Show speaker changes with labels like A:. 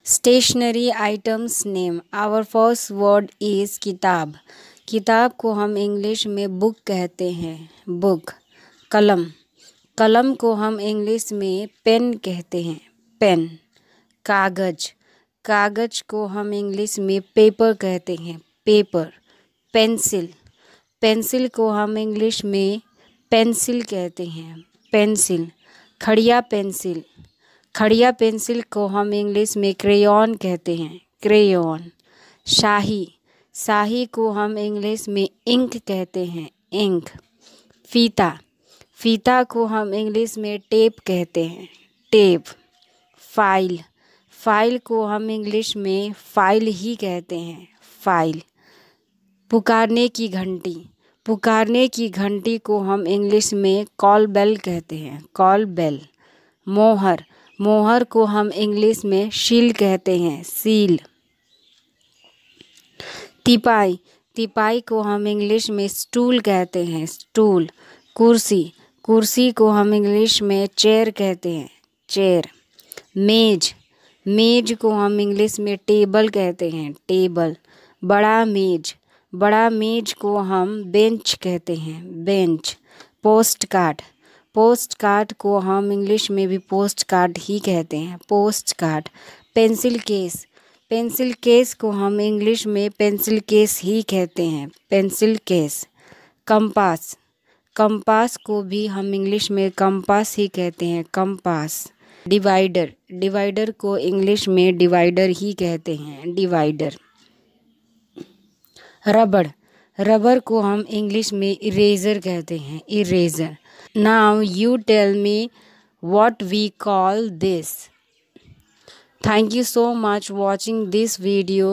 A: Stationery items name. Our first word is किताब। किताब को हम इंग्लिश में बुक कहते हैं, बुक। कलम, कलम को हम इंग्लिश में पेन कहते हैं, पेन। कागज, कागज को हम इंग्लिश में पेपर कहते हैं, पेपर। पेंसिल, पेंसिल को हम इंग्लिश में पेंसिल कहते हैं, पेंसिल। खड़िया पेंसिल, खड़िया पेंसिल को हम इंग्लिश में क्रेयॉन कहते हैं, क्रेयॉन। शाही, शाही को हम इंग्लिश में इंक कहते हैं, इंक। फीता, फीता को हम इंग्लिश में टेप कहते हैं, टेप। फाइल, फाइल को हम इंग्लिश में फाइल ही कहते हैं, फाइल। पुकारने की घंटी, पुकारने की घंटी को हम इंग्लिश में कॉल बेल कहते हैं, कॉल बेल। मोहर, मोहर को हम इंग्लिश में सील कहते हैं, सील। तिपाई, तिपाई को हम इंग्लिश में स्टूल कहते हैं, स्टूल। कुर्सी, कुर्सी को हम इंग्लिश में चेयर कहते हैं, चेयर। मेज, मेज को हम इंग्लिश में टेबल कहते हैं, टेबल। बड़ा मेज, बड़ा मेज को हम बेंच कहते हैं, bench. Post card, post card को हम इंग्लिश में भी पोस्ट कार्ड ही कहते हैं, post card. Pencil case, pencil case को हम इंग्लिश में पेंसिल केस ही कहते हैं, पेंसिल केस। कंपास, कंपास को भी हम इंग्लिश में कंपास ही कहते हैं, कंपास। डिवाइडर, डिवाइडर को इंग्लिश में डिवाइडर ही कहते हैं, डिवाइडर। रबड़, रबर को हम इंग्लिश में इरेजर कहते हैं, eraser. Now you tell me what we call this. Thank you so much watching this video.